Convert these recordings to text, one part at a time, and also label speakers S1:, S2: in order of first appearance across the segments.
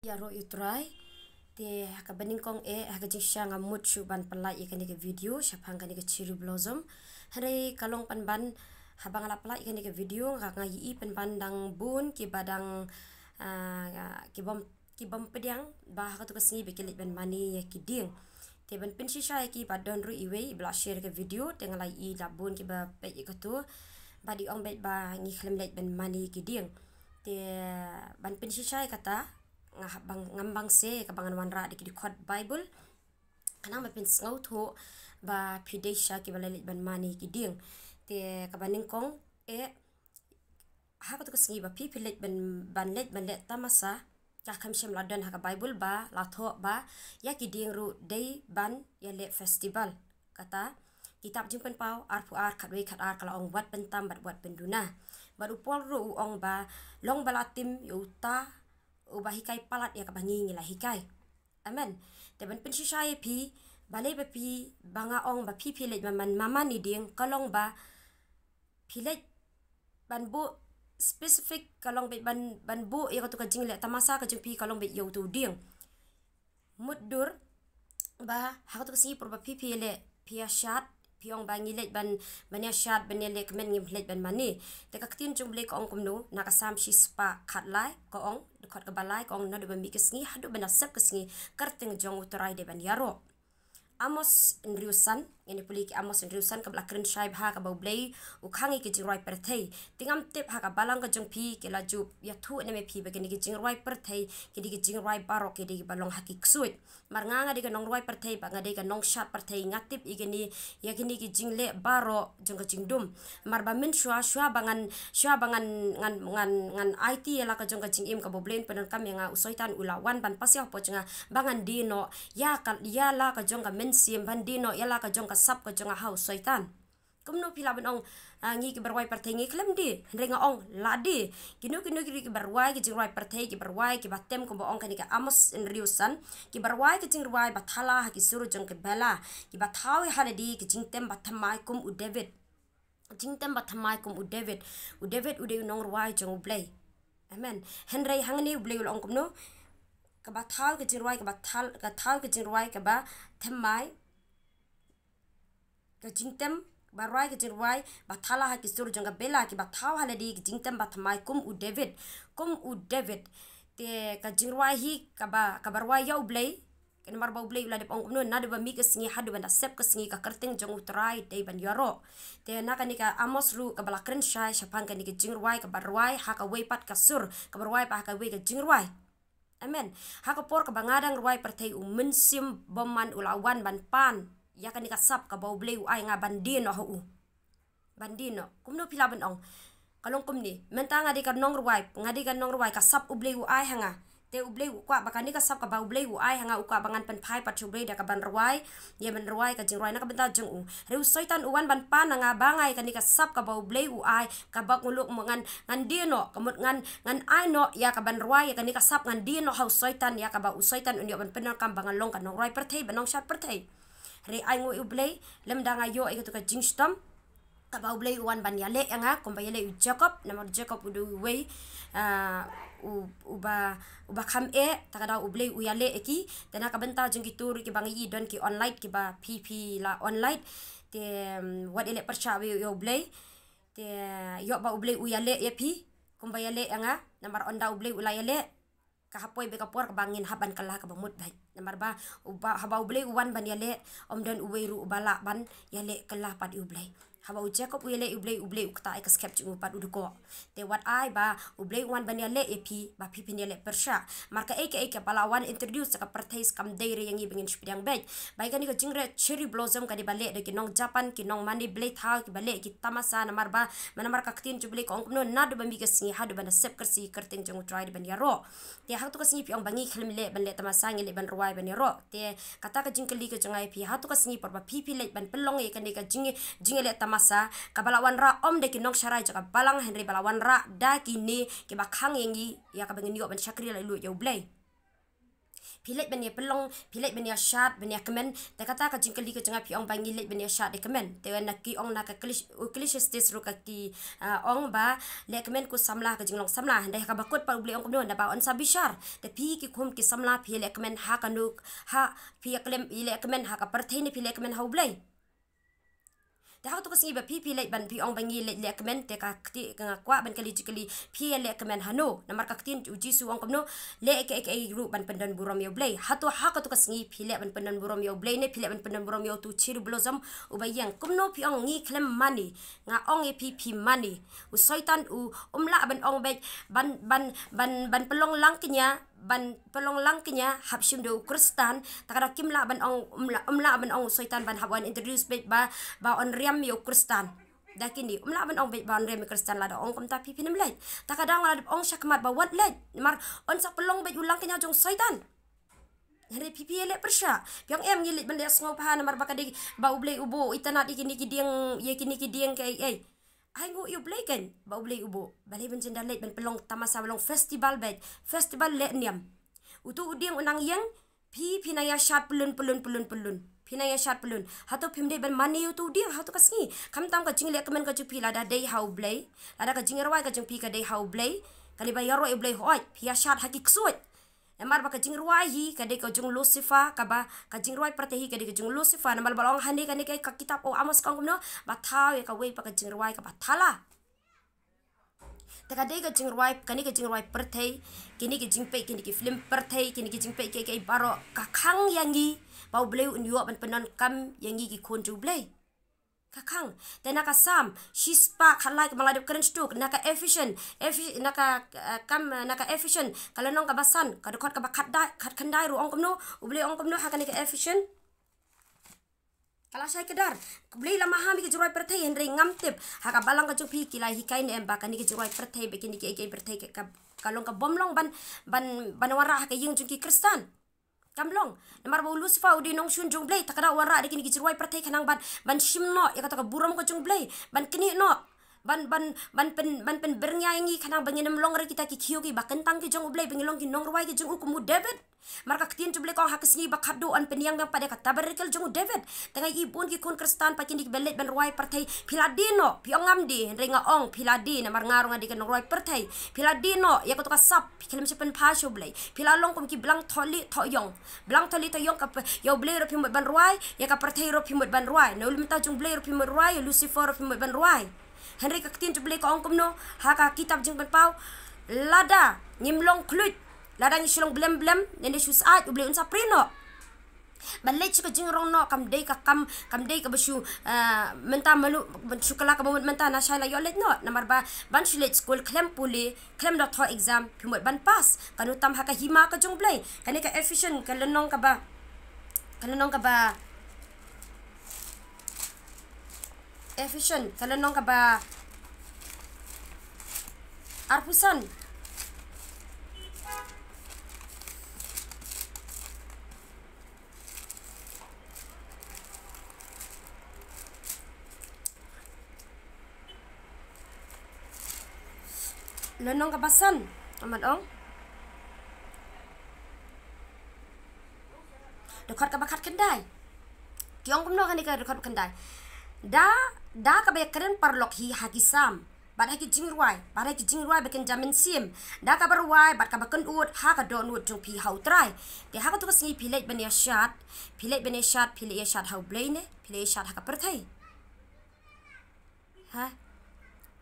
S1: Yaro utrai te haka beningkong haka jingsha nga mutu ban pelai ikan ke video siapa hanga ke cherry blossom hari kalong pan ban habang ala pelai ikan ke video nga ngai pen ban dang bun ki badang ki bom pediang bah haka tu kesengi bekelit ban mani ya ki ding te ban pensi sha ki badon ru iwe bla share ke video te ngalai I da bun ki ba pe ke tu badi ong bet ba ngi khlem let ban mani ki ding te ban pensi sha kata ngambang se kabangan wanra di kod Bible kanang ba pin ngau tho ba pidesha ki balalit ban mani ki ding te kabaning kong haka to kesengi ba pipilet ban let tamasa ka kam shem ladan haka Bible ba la tho ba ya ki ding ru day ban ya le festival kata kitab jumpen pau arpu ar khat kala ong wat pentam bat buat penduna baru pol ru ong ba long balatim yuta ubah hikai palat ya kabangi ngila hikai amen teban pensisai pi balai ba pi banga ong ba pi pilet man mama ni ding kalong ba pilet ban bu specific kalong be ban bu ya ka jing le tamasa ka jing pi kalong be yo tu ding mudur ba ha ka si por ba pi le pi shat piong bangi let ban ya shat ban le kemen ngim let ban mani te ka tin jung ble ko ong kumnu na ka sam shi spa khat lai ko ong khot ka balai ko ong na do ban mi kesngi hadu ban sep kesngi karteng jong uterai de ban yaro Amos Andrewsan ini puli ki Amos Andrewsan ka blakren shaib ha ka baublei u khangi ki jingroi perthei tingam tip ha ka balang ka jong pi ke laju ya thu ne me pi ba ke ni ki jingroi perthei ki di ki jingroi barok ki di balong haki ksuit mar nga di ka nong roi perthei ba nga di ka nong shat perthei ngatip i ni ya kini ki jingle baro jong ka jingdum mar ba min shwa bangan ngan IT la ka jong ka jingim ka boblen penan kam nga usoitan ulawan ban pasya po chinga bangan dino ya la ka jong ka sim bandino yala ka jong ka sap ka jong ha soitan kumno pila benong ngi ki berwai perthei ngi klem di renga ong ladi kinu ki berwai ki jingwai perthei ki berwai ki batem ko ong kan ka Amos Andrewsan ki berwai ki jingwai bathala ha ki suru jong ke bela ki bathawi haladi ki jingtem bathamai kum u David jingtem bathamai kum u David ude nong ruai jong blai amen henry hangni blai ul ong kumno ka bathal ke jirwai ka thal ke jirwai ka ba thamai ka jingtem barwai ke jirwai bathala ha ki sur jonga bela ki bathaw haladi ki jingtem bathamai kum u David te ka jirwai hi ka barwai ya ublei ken mar ba ublei ula de ong no na de ba mi ke singi hadu ban sep ke singi ka kerteng jong utrai de ban yaro te na ka ni ka Amos ru ka balakren shai shapang ka ni ke jirwai ka barwai ha ka weipat ka sur ka barwai pa ka wei ka jirwai amen haka por ka bangadang ruai perthei mensim boman ulawan ban pan ya kan ikasap ka bauble ai nga bandino hu bandino kumno pila ban ong kalong kumni menta ngadi ka nong ruai kasap uble ai hanga te uble kwa bakani kasap ka bauble ai hanga ukwa bangan pen phai pat uble da ka ban ruai ye ban ruai ka jing ruai na ka benta jeng u reu soitan uwan ban pan nga bangai kan ikasap ka bauble ai ka bak nguluk ngan dino kamut ngan ai no ya ka ban ruai kan ikasap ngan dino hau soitan ya ka ba usoitan unyo ban penang kam bangan long kan nong ruai perthei banong shat perthei re ai ngo uble lem danga yo ikatu ka jing stom ka bauble uwan ban yale nga komba yale u Jacob namar Jacob udu wei uba kham takada ublei uyale eki tena ka benta jeng kitur ki bangi don ki online ki ba pp la online te wat ele persha we yo ublei te yo ba ublei uyale epi kumba yale nga namar onda ublei ulayale ka hapoi be ka por ka bangin haban kala ka bamut bai namar ba haba ublei uwan ban yale omdan uweiru ubala ban yale kala pad ublei haba u Jacob uyale ublei ukta ai ka skep chu pat uduko te wat ai ba ublei wan ban yale epi ba pipi yale persha marka eke palawan introduce ka perthais kam deire yang ibengin spidang bej bai kan ka jingre cherry blossom ka di bale de kinong Japan kinong mani blei thau ki bale ki tamasa namar ba manamar ka ktin chu blei ko ongno na do bami ka singi hadu ban sep kersi kerteng jong try ban yaro te hak to ka singi piong bangi khlim le ban le tamasa ngi le ban ruai ban yaro te kata ka jingkeli ka jangai pi hatu ka singi por ba pipi le ban pelong e kan ka jingi le masa kabalawan ra om de kinong sharai jaka balang Henry balawan ra da kini ke bakhang yengi ya ka bengen yo ban shakri la lu yo blai Pilet benia pelong, pilet benia syat, benia kemen. Te kata ka jingkali ka jengap ong bangi let benia syat de kemen. Te nak ki ong nak klish stes ru ka ki ong ba le kemen ku samlah ka jinglong samlah. Dai ka bakut pa ubli ong kumno na ba on sabishar. Te pi ki kum ki samlah pi le kemen ha kanuk ha pi klem le kemen ha ka perthai ni pi le kemen ha ublai. Te hau tu kasingi ba pi lek ban pi ong bangi lek kemen te ka kti ka kwa ban kali jikali pi lek kemen hano namar ka ktin uji su ong komno le ke ru ban pendan burom yo blay hatu ha ka tu kasingi pi lek ban pendan burom yo blay ne pi lek ban pendan burom yo tu chiru blossom ubayang komno pi ong ngi klem money nga ong e pi money u soitan u umla ban ong be ban pelong langknya ban pelong langknya hapshim do kristan takara kimla ban ong umla ban ong soitan ban hawan introduce ba on riam yo kristan dakini umla ban ong ba on riam kristan lada ong kom tapi pinam lait takadang lada ong syakmat ba wat lait mar on sak pelong be ulang kenya jong soitan hari pipi ele persya yang em ngilit ban le sngo pa mar bakade ba uble ubo itana dikini kidiang ye kini kidiang kai ai ngo you play kan ba ublay ubo balai ban jenda late ban pelong tamasa balong festival le niam utu udiang unang yang pi pinaya shat pelun pinaya shat pelun hato pimde ban mani utu udiang hato kasngi kam tam ka jingle kemen ka jupi lada day how blay lada ka jingerwai ka jungpi ka day how blay kali ba yaro ublay hoi pia shat hakik suit Emar ba kajing ruai hi kade ka jung Lucifer ka ba kajing ruai pratehi kade ka jung Lucifer namal balong hande kane kai ka kitab o amos kang kumno ba thaw ka wei pa kajing ruai ka ba thala ta kade ka jing ruai kani ka jing ruai prathei kini ki jing pe kini ki film prathei kini ki jing pe ke baro ka khang yangi ba bleu unyo ban penon kam yangi ki khon ju blei kakang dan naka sam shispa khalai maladip keren stuk naka efficient naka efficient kalau nong kabasan kadukot kabakat kat kandai ru ong komno ubli ong komno hakani ka efficient kala sai kedar kubli lama hami ke jurai perthai henry ngamtip haka balang ka jupi kilai hikai ne embaka ni ke jurai perthai bekini ke perthai ke kalong ka bomlong ban wara haka yung jungki kristan kamlong namar ba Lucifer udi nong shun jong blay takada wara de kini gijruai pertai kanang ban shimno ya kata ka buram ko jong blay ban kini no ban pen bernyanyi kanang banginem long re kita ki khiyo ki bakentang ki jong blay bangilong ki nong ruai ki jong ukumu David marka ketien juble ko hakesni bakado an peniang yang pada kata berikel jong David tengah ibun ki kun kristan pakini ki belet ban ruai pertai piladino piongam di renga ong piladi namar ngarung adi kan ruai pertai piladino ya ko to kasap kelem sepen pasho blay pilalong kum ki blang tholi thoyong ka yo blay ro pimut ban ruai ya ka pertai ro pimut ban ruai no limta jong blay ro pimut ruai Lucifer ro pimut ban ruai Henry ka ketien juble ko ong kumno haka kitab jing ban pau lada nyimlong kluit ladang isilong blem nende sus at uble unsa prino balai chika jingrong no kam dei ka basu menta malu sukala ka moment menta na shala yolet no namar ba ban shulet school klem do tho exam pimot ban pass kanu tam haka hima ka jong blay kani ka efficient kalenong ka ba efficient kalenong ka ba arpusan lenong kabasan amat ong dekat kabakat kendai kiong kumno kani ka dekat kendai da ka be keren parlok hi hakisam bad haki jingruai beken jamin sim da ka berwai bad ka baken ut ha ka don ut jung pi hau trai te ha ka tu ka singi pilet benia shat pilet hau blaine pilet shat ha ka perthai ha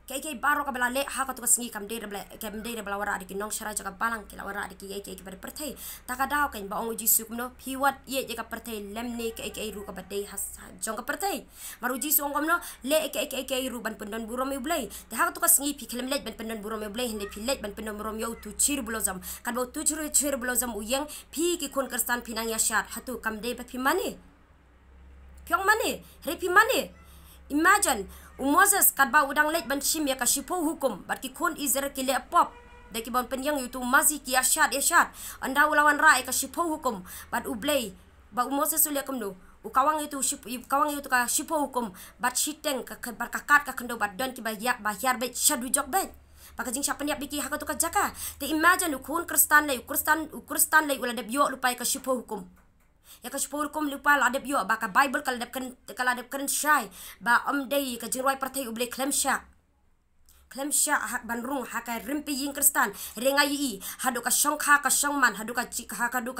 S1: kai baro ka bela le ha ka tu singi kam de bela wara adi nong shara jaga balang kila wara adi kai pada perthai taka dau kan ba ong uji sukno piwat ye jaga perthai lemne kai ru ka bade has jong ka perthai maruji su ong komno le kai ru ban pendon burom yu blai te ha ka tu singi pi kelem let ban pendon burom yu blai hende pi let ban pendon burom yu tu chir blossom kan ba tu chir blossom uyang pi ki kun kerstan pinang ya shat hatu kam de ba pi mane pyong mane re pi mane imagine Moses kadba udang leit ban shim ya ka shipo hukum bat ki kon Israel ki le pop de ki bon penyang yutu mazi ki yashat anda ulawan rai ka shipo hukum bat ublei ba Moses ule kumno ukawang itu ka shipo hukum bat shiteng ka kat ka kendo bat don ki ba yar bet shadu jok bet baka jing siapa niap biki haka tu ka jaka te imagine ukun Kristen lay ula deb yo lupa ka shupo hukum ya ka shupo hukum lupa la deb yo baka Bible kala deb kan syai ba day ka jing roi partai uble klemsha hak banrung haka rimpi ying Kristen renga yi hadu ka shongkha ka shongman hadu ka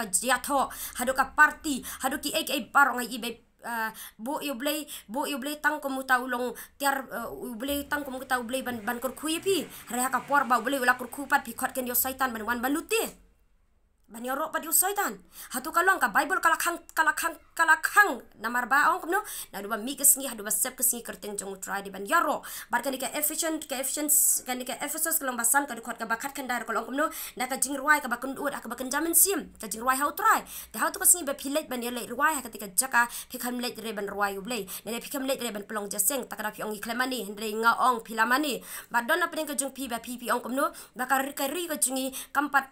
S1: jiatho hadu ka party hadu ki ek parong ai be bo yo blay tang ko muta ulong tiar blay tang ko muta blay ban kur kui pi reha ka por ba blay ula kur kupat pi khot ken yo saitan ban wan baluti ban yo ro pa yo saitan hatu kalong ka Bible kalakhang namar ba ong kumno na do ba mi kesngi hadu ba sep kesngi kerteng jong try di ban yaro bar kan ka Ephesians kan ka Ephesus kalong basan ka khot ka bakat kan dar kalong kumno na ka jing ruai ka bakun ud ka bakan jamin sim ka jing ruai how try te how to kesngi ba philet ban yele ruai ha ketika jaka phikam let re ban ruai ublei ne phikam let re ban pelong jaseng takara pi ong iklemani hendre nga ong philamani ba don na pring ka jong pi ba pi ong kumno bakar ka ri ka jungi kampat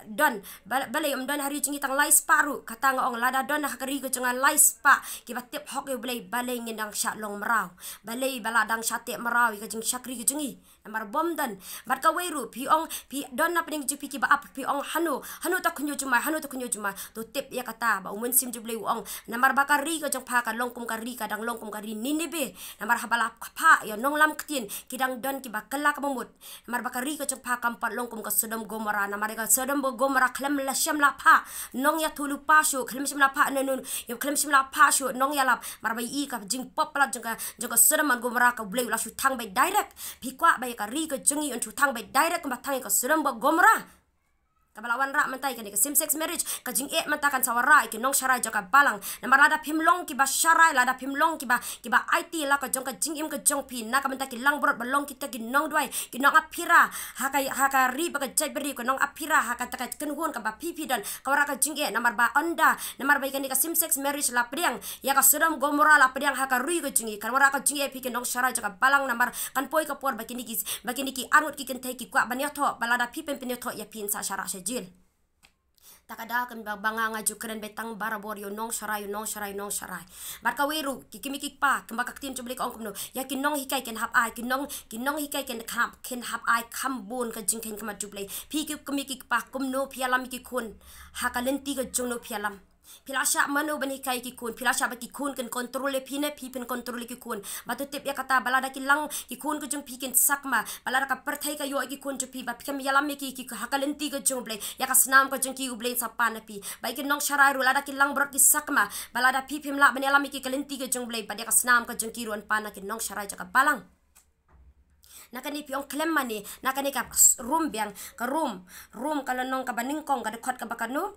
S1: don balai don hari jingi tang lai sparu kata ngong lada don hakari ko jangan lai spa ki batip hok yo balai ngindang sha long merau balai baladang sate merau ka jing syakri ko jingi namar bom dan bar ka weiru pi don na pening jupi ki ba ap pi ong hanu ta kunyo juma to tip ya kata ba umun sim jublei ong namar bakari ko jong pa ka longkum kari kadang longkum kari ninibe namar habala pa yo nong lam ktin kidang don ki ba kelak memut namar bakari ko jong pa kampat longkum ka Sodom Gomora namar ka Sodom Gomora klem la syam la pa nong ya tulu pa shu klem syam la pa nun yo klem syam la pa shu nong ya lap mar bai I ka jing pop la jong ka Sodom Gomora ka blei la shu thang bai direct pi kwa bai ka ri ka jengi on shu thang bai direct ka thang ka Sodom Gomora kabalawan ra mantai kan same sex marriage ka jing mantakan sawara ki nong sharai joka balang namar lada phimlong ki ba sharai lada phimlong ki ba IT la ka jong ka jing im ka jong pi na ka mantaki lang brot balong kita ki nong duai ki nong apira haka ri ba ka jai beri ko nong apira haka taka kenhun ka ba pipi dan kawara ka jing namar ba onda namar ba kan ka same sex marriage la priang ya ka Sodom Gomora la priang haka ri ka jingi kan wara ka jing pi ki nong sharai joka balang namar kan poi ka por ba ki arut ki kentai ki kwa ban ya tho balada pi pempin tho ya pin sa syara jil takada kan banga ngaju keren betang barabor yo nong sharai barka weru kikimi kikpa kemba kaktin cublik ong kumno ya kinong hikai ken hap ai kinong hikai ken hap ai kambun ka jingken kema jublei pi kikimi kikpa kumno pialam kikun hakalenti ka jongno pialam pilasha mano ban hikai ki kun pilasha ba ki kun kan kontrol le pine pi pen kontrol ki kun batu tip ya kata balada ki lang ki kun ko jung pi ken sakma balada ka perthai ka yo ki kun ju pi ba pikam yalam ki hakalenti ka jung ble ya ka snam ka jung ki uble sapa na pi ba ki nong sharai ru lada ki lang brot ki sakma balada pi pim la ban yalam ki kalenti ka jung ble ba ya ka snam ka jung ki ruan pana ki nong sharai jaka balang nakani piong klem mani nakani ka room biang ka room kalau nong ka baningkong ka dekat ka bakanu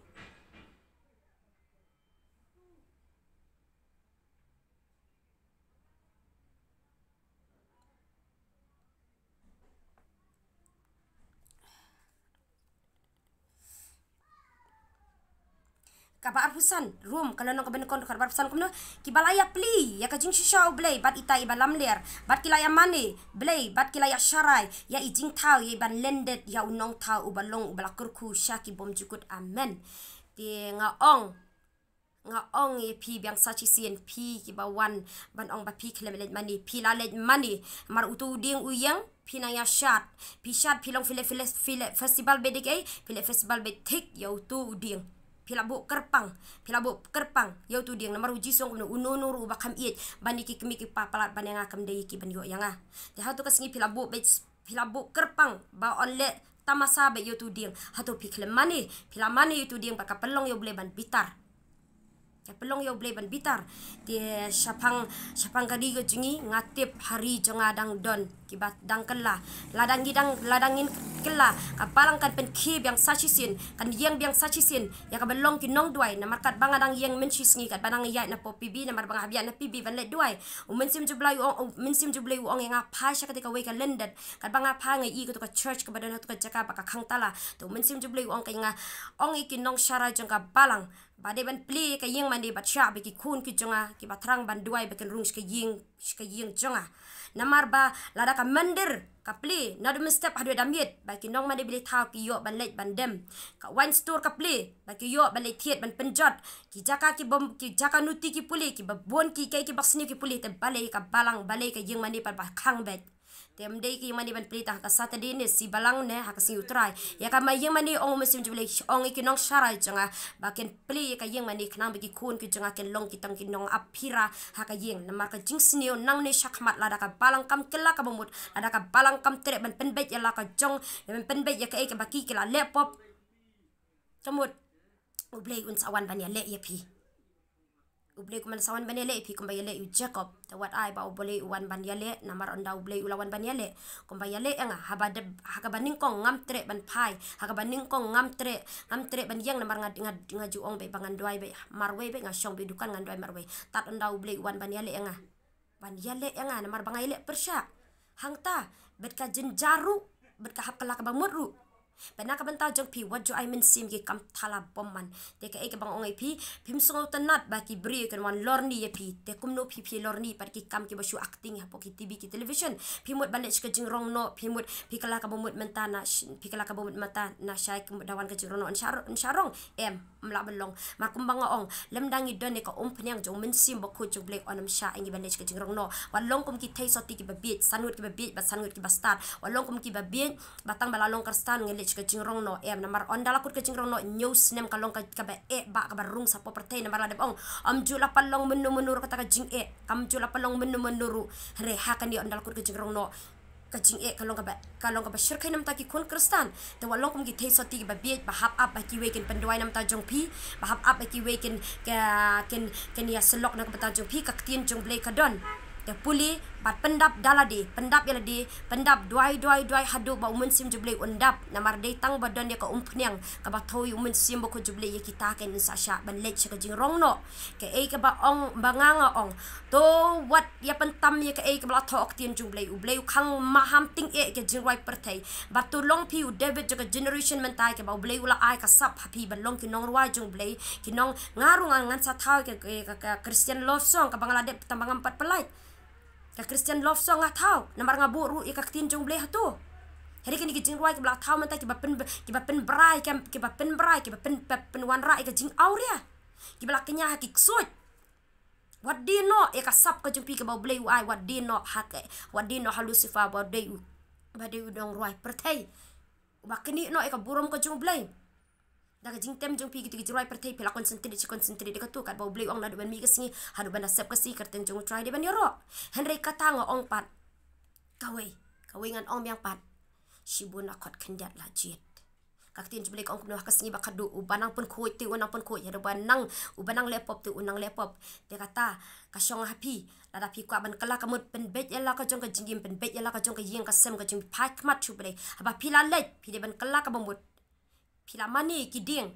S1: kabar pusan room kalau nong kaben kon kabar pusan kumno kibalaya pli ya ka jing shisha blay bat ita ibalam ler bat kilaya mani blay bat kilaya sharai ya ijing tau ya ban lendet ya unong tau ubalong ubalakurku syaki bom jukut amen ti ngaong ye pi biang sachi sien pi kibawan ban ong ba pi klemelet mani pi lalet mani mar utu ding uyang pinaya shat pilong file festival bedek file festival betik ya utu ding pilabu kerpang yau tu dia namar uji song no ununuru bakam iet baniki kemiki papalat bananga kam dei ki banyo yanga te hatu kasingi pilabu kerpang ba onle tamasa be yau tu dia hatu piklemani pilamani yau tu dia baka pelong yo boleh ban bitar ya pelong yo boleh ban bitar dia syapang kadi go jungi ngatip hari jongadang don kibat dang kela ladangin kela kapalang kan pen ki biang sachisin kan yang biang sachisin ya ka belong ki nong duai na markat banga dang yang mencisngi kat banang ya na popibi na mar banga habia na pibi ban let duai mensim jublai ong yang apa sya ketika we ka lendet kat banga pa ngai i ka church ka badan tu ka jaka baka khangtala to mensim jublai ong ka nga ong iki nong syara jong ka balang bade ban pli ka yeng mandi bat sya be ki kun ki jonga ki batrang ban duai be kan rung ka yeng jonga namar ba lada ka mandir ka pli na dum step hadu damit ba ki nong mandi bili thau ki yo ban let ban dem ka one store ka pli ba ki yo ban let thiet ban penjot ki jaka nuti ki puli ki babon ki kai ki baksni ki puli te balai ka balang balai ka yeng mandi pa khang bet Tem dei ki mani ban pelita ka Saturday ne si balang ne ha ka si utrai ya ka mai yang mani ong musim jule ong ikinong sharai janga baken pli ka yang mani knang bagi kun ki janga ken long kitang kinong apira ha ka yang namar ka jing sneo nang ne shakmat lada ka balang kam kela ka bomut lada ka balang kam tre ban penbet ya la ka jong ban penbet ya ka e ka baki kila lepop kamut ublei un sawan ban ya le ya pi ublei kuman sawan ban ya le pi kumbaya le u Jacob tawat ai ba ublei uwan ban ya le namar onda ublei ulawan ban ya le kumbaya le nga habade haka baning kong ngam tre ban pai haka baning kong ngam tre ban yang namar ngaju ong be bangan doai be marwe be ngasong be dukan ngan doai marwe tat onda ublei uwan ban ya le nga namar bangai le persya hangta bet ka jenjaru bet ka hap kala ka bamuru Pena ka bantau jong pi wat jo ai men sim ki kam thala bomman te ka e ka bang ongai pi pim songo tanat ba ki bri kan wan lorni ye pi te kumno pi lorni par ki kam ki basu acting ha po ki tv ki television pi mut balik ka jing rong no pi mut pi kala ka bomut mentana pi kala ka bomut mata na syai ka dawan ka jing rong no syarong mla belong ma kumbang ong lemdangi don e ka penyang jong men sim ba ko jong blek onam sha ingi balik ka jing rong no walong kum ki thai soti ki babit sanut ki babit ba sanut ki bastar walong kum ki babit batang balalong karstan ngeli ka jingrong no namar ondala kut ka jingrong no news nem kalong ka ba ba ka barung sa property namar ladep ong jula palong menu kata ka jing kam jula palong menu re ha kan di ondala kut ka jingrong no ka jing kalong ka ba shirkai nam ta ki kun kristan te walong kum ki thei soti ba biet ba hap up ba ki weken penduai nam ta jong pi ba hap up ba ki weken ken ya selok na ka ta jong pi ka tien jong blai ka don te puli bat pendap daladi pendap yaladi pendap duai hadu ba umun sim juble undap namar dei tang badon ya ka umpnyang ka ba thoi umun sim ba ko juble ya kita ken sa sha ban lech ka jing rong no ke e ka ba ong banganga ong to wat ya pentam ya ka e ka ba thok tien juble uble khang maham ting e ke jing roi perthai ba tu long pi David ka generation mentai ke ba uble ula ai ka sap happy ban long ki nong roi juble ki nong ngaru ngan sa thau ke Christian love song ka bangalade tambang 4 pelai ka Christian love song atau namar ngaburu ika tin jong bleh tu hari kini kijing ruai ke belak tau mentai ki bapen brai ki bapen wan rai ka jing auria ki belak kenya ki ksut what do you know ika sap ka jumpi ke bau bleh ai what do you know hak what do you know halusifa what do you udong ruai pertai bakini no ika burom ka jong bleh daga jing tem jong pi gitu ruai pertai pela concentrate de ka tu kat bau bleh ong na ban mi ka singi hadu ban sep ka si kerten jong try de ban yoro henry kata ngo ong pat kawai ngan ong yang pat shibuna kot kendat la jit kaktin jble ong kuno hakas ngi bakadu ubanang pun khoi ti unang pun khoi hadu banang ubanang laptop tu unang laptop de kata kasyong happy lada pi kwa ban kala kamut penbet yala ka jong ka jingim penbet yala ka jong ka yeng ka sem ka jing pai kmat chuble haba pila let pi de ban kala ka bomut pila mani kiding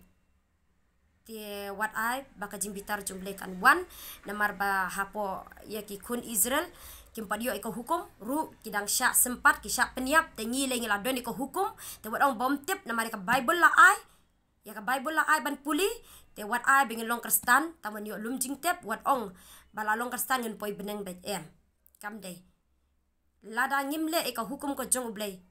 S1: te what I baka jimbitar jumble kan wan namar ba hapo ya ki kun Israel kim padio iko hukum ru kidang sya sempat ki sya peniap te ngile ngila don iko hukum te wat ong bom tip namar ka Bible la ai ya ka Bible la ai ban puli te what I bingin long kristan taman yo lum jing tep wat ong bala long kristan ngen poi beneng bet kam day lada ngimle iko hukum ko jong blay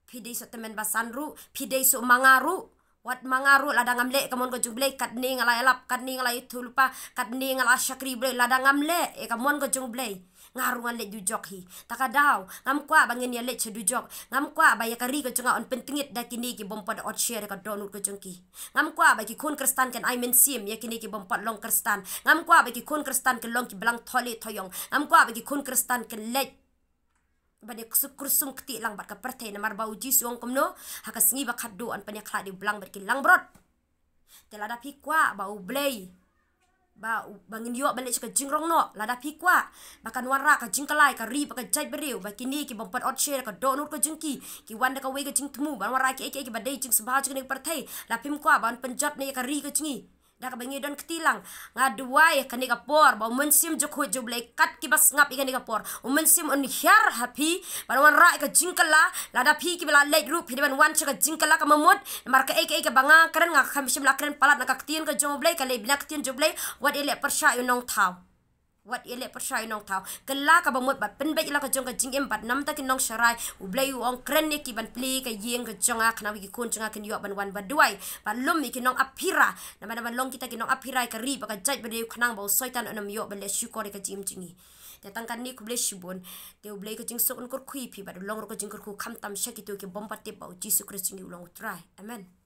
S1: pidei so temen basanru pidei so mangaru wat mangaru lada ngamle kamon ko juble kat ni ngala elap kat ni ngala itu lupa kat ni ngala syakri ble lada ngamle kamon ko juble ngaru ngale jujok hi takadaw ngam kwa bangin ya le chedujok ngam kwa ba ya kari ko junga on pentingit da kini ki bompod ot share ka donut ko jungki ngam kwa ba ki kun kristan kan I men sim ya kini ki bompod long kristan ngam kwa ba ki kun kristan ke long ki blang thole thoyong ngam kwa ba ki kun kristan ke le bani kursum keti lang bat ka pertai namar bau ji suong komno hakas ngi ba khaddu an panya khla di blang bat ki lang brot telada pi kwa bau blei ba bangin yo balik ka jingrong no lada pi kwa bakan warra ka jingkalai ka ri ka jai beriu ba kini ki bompat ot share ka donut ko jingki ki wanda ka we ka jing temu ban warra ki ki badai jing sabha jing pertai la pim kwa ban penjat ni ka ri ka jingi da ka bangi don ketilang ngaduai ka ni ka por ba mensim jokho juble kat ki bas ngap ikan ni ka por mensim on hyar happy ban warra ka jingkala lada pi ki bela late group hi ban wan ka jingkala ka mamut mar ka ka banga keren nga khamsim la keren palat na ka ketien ka juble ka le bina ketien juble wat ele persya yo nong thau wat ele persai nong tau kela ka bamut bat pen bai la ka jong ka jing em bat nam ta kin nong sharai u blai u ong kren ne ki ban pli ka yeng ka jonga kana wi kun jonga kin yo ban wan ba duai ba lum mi kin nong aphira na ban long kita kin nong aphira ka ri ba ka jai ba de khnang ba soitan anam yo ba le shu ko ka jim jingi te tangkan ni ku blai shibon te u blai ka jing sok un kur kui pi ba long ro ka jing kur ku kham tam shakitu ke bom pat te ba jisu kristus ni ulong try amen.